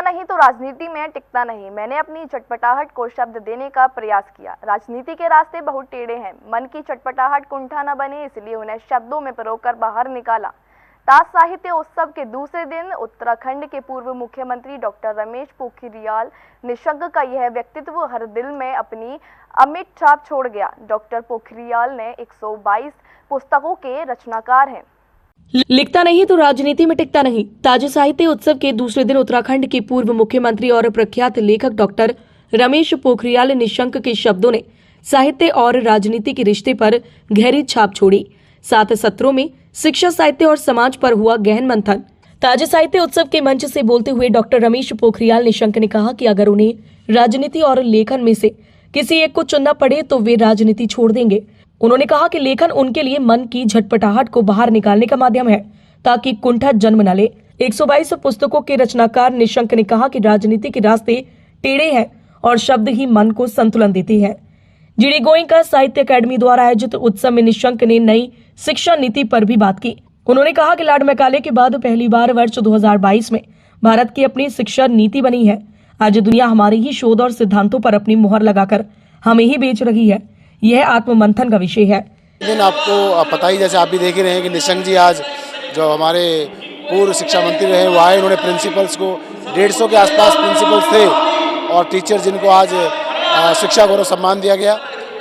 नहीं तो राजनीति में टिकता नहीं। मैंने अपनी चटपटाहट को शब्द देने का प्रयास किया। राजनीति के रास्ते बहुत टेढ़े हैं। मन की चटपटाहट कुंठा न बने, इसलिए उन्हें शब्दों में परोकर बाहर निकाला। ताज साहित्य उत्सव के दूसरे दिन उत्तराखंड के पूर्व मुख्यमंत्री डॉक्टर रमेश पोखरियाल निशंक का यह व्यक्तित्व हर दिल में अपनी अमिट छाप छोड़ गया। डॉक्टर पोखरियाल ने 122 पुस्तकों के रचनाकार हैं। लिखता नहीं तो राजनीति में टिकता नहीं। ताज साहित्य उत्सव के दूसरे दिन उत्तराखंड के पूर्व मुख्यमंत्री और प्रख्यात लेखक डॉक्टर रमेश पोखरियाल निशंक के शब्दों ने साहित्य और राजनीति के रिश्ते पर गहरी छाप छोड़ी। 7 सत्रों में शिक्षा, साहित्य और समाज पर हुआ गहन मंथन। ताज साहित्य उत्सव के मंच से बोलते हुए डॉक्टर रमेश पोखरियाल निशंक ने कहा कि अगर उन्हें राजनीति और लेखन में से किसी एक को चुनना पड़े तो वे राजनीति छोड़ देंगे। उन्होंने कहा कि लेखन उनके लिए मन की झटपटाहट को बाहर निकालने का माध्यम है ताकि कुंठा जन्म न ले। 122 पुस्तकों के रचनाकार निशंक ने कहा कि राजनीति के रास्ते टेढ़े हैं और शब्द ही मन को संतुलन देती है। जीडी गोयनका साहित्य अकादमी द्वारा आयोजित उत्सव में निशंक ने नई शिक्षा नीति पर भी बात की। उन्होंने कहा कि लॉर्ड मैकाले के बाद पहली बार वर्ष 2022 में भारत की अपनी शिक्षा नीति बनी है। आज दुनिया हमारे ही शोध और सिद्धांतों पर अपनी मुहर लगाकर हमें ही बेच रही है। यह आत्म मंथन का विषय है। लेकिन आपको पता ही, जैसे आप भी देख ही रहे हैं कि निशंक जी आज जो हमारे पूर्व शिक्षा मंत्री रहे वो आए। उन्होंने प्रिंसिपल्स को 150 के आसपास प्रिंसिपल्स थे और टीचर जिनको आज शिक्षा गौरव सम्मान दिया गया।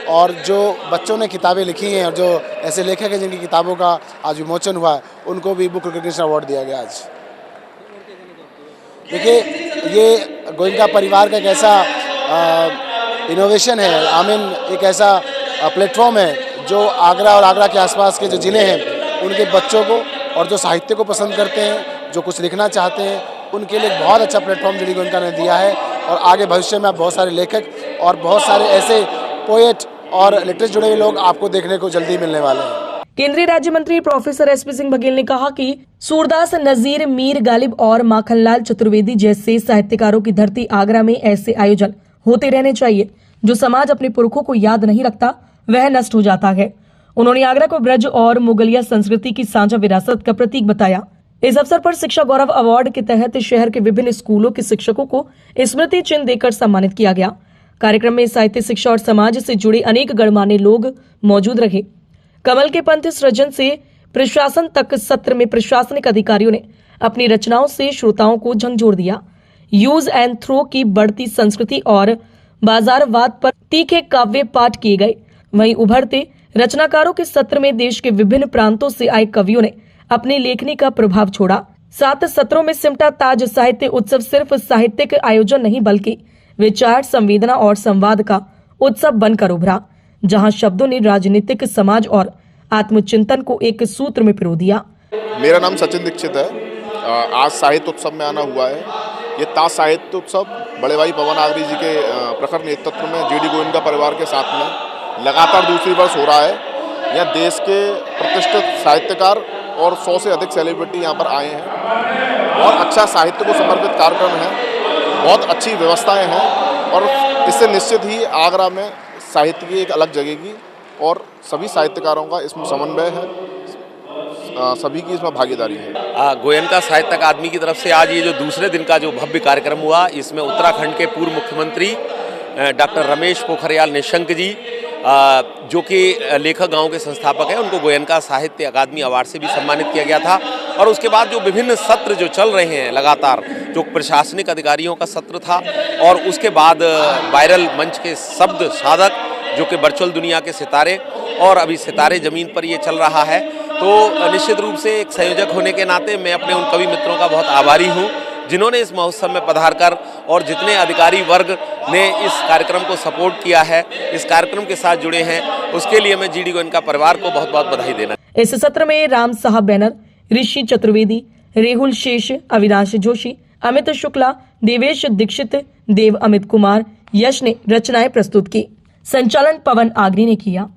और जो बच्चों ने किताबें लिखी हैं और जो ऐसे लेखक हैं जिनकी किताबों का आज विमोचन हुआ है, उनको भी बुक रिकग्निशन अवार्ड दिया गया आज। देखिए, ये गोयनका परिवार का एक ऐसा इनोवेशन है, एक ऐसा प्लेटफॉर्म है जो आगरा और आगरा के आसपास के जो ज़िले हैं उनके बच्चों को और जो साहित्य को पसंद करते हैं, जो कुछ लिखना चाहते हैं, उनके लिए एक बहुत अच्छा प्लेटफॉर्म जीडी गोयनका ने दिया है। और आगे भविष्य में आप बहुत सारे लेखक और बहुत सारे ऐसे पोएट और लिटरेचर जुड़े हुए लोग आपको देखने को जल्दी मिलने वाले हैं। केंद्रीय राज्य मंत्री प्रोफेसर एसपी सिंह बघेल ने कहा कि सूरदास, नजीर, मीर गालिब और माखनलाल चतुर्वेदी जैसे साहित्यकारों की धरती आगरा में ऐसे आयोजन होते रहने चाहिए। जो समाज अपने पुरखों को याद नहीं रखता वह नष्ट हो जाता है। उन्होंने आगरा को ब्रज और मुगलिया संस्कृति की साझा विरासत का प्रतीक बताया। इस अवसर पर शिक्षा गौरव अवार्ड के तहत शहर के विभिन्न स्कूलों के शिक्षकों को स्मृति चिन्ह देकर सम्मानित किया गया। कार्यक्रम में साहित्य, शिक्षा और समाज से जुड़े अनेक गणमान्य लोग मौजूद रहे। कमल के पंथ सृजन से प्रशासन तक सत्र में प्रशासनिक अधिकारियों ने अपनी रचनाओं से श्रोताओं को झंझोर दिया। यूज एंड थ्रो की बढ़ती संस्कृति और बाजारवाद पर तीखे काव्य पाठ किए गए। वहीं उभरते रचनाकारों के सत्र में देश के विभिन्न प्रांतों से आए कवियों ने अपनी लेखनी का प्रभाव छोड़ा। 7 सत्रों में सिमटा ताज साहित्य उत्सव सिर्फ साहित्यिक आयोजन नहीं बल्कि विचार, संवेदना और संवाद का उत्सव बनकर उभरा, जहां शब्दों ने राजनीतिक, समाज और आत्मचिंतन को एक सूत्र में पिरो दिया। मेरा नाम सचिन दीक्षित है। आज साहित्य उत्सव में आना हुआ है। ये ताज साहित्य उत्सव बड़े भाई पवन आगरी जी के प्रखर नेतृत्व में जीडी गोयनका परिवार के साथ में लगातार दूसरी वर्ष हो रहा है। यह देश के प्रतिष्ठित साहित्यकार और 100 से अधिक सेलिब्रिटी यहाँ पर आए हैं और अच्छा साहित्य को समर्पित कार्यक्रम है। बहुत अच्छी व्यवस्थाएं हैं और इससे निश्चित ही आगरा में साहित्य की एक अलग जगेगी और सभी साहित्यकारों का इसमें समन्वय है, सभी की इसमें भागीदारी है। गोयनका साहित्य अकादमी की तरफ से आज ये जो दूसरे दिन का जो भव्य कार्यक्रम हुआ, इसमें उत्तराखंड के पूर्व मुख्यमंत्री डॉक्टर रमेश पोखरियाल निशंक जी, जो कि लेखक गांव के संस्थापक हैं, उनको गोयनका साहित्य अकादमी अवार्ड से भी सम्मानित किया गया था। और उसके बाद जो विभिन्न सत्र जो चल रहे हैं लगातार, जो प्रशासनिक अधिकारियों का सत्र था और उसके बाद वायरल मंच के शब्द साधक जो कि वर्चुअल दुनिया के सितारे, और अभी सितारे ज़मीन पर ये चल रहा है। तो निश्चित रूप से एक संयोजक होने के नाते मैं अपने उन कवि मित्रों का बहुत आभारी हूँ जिन्होंने इस महोत्सव में पधार कर और जितने अधिकारी वर्ग ने इस कार्यक्रम को सपोर्ट किया है, इस कार्यक्रम के साथ जुड़े हैं, उसके लिए मैं जीडी गोयनका परिवार को बहुत बहुत बधाई देना। इस सत्र में राम साहब बैनर, ऋषि चतुर्वेदी, रेहुल शेष, अविनाश जोशी, अमित शुक्ला, देवेश दीक्षित, देव अमित कुमार, यश ने रचनाएं प्रस्तुत की। संचालन पवन आगरी ने किया।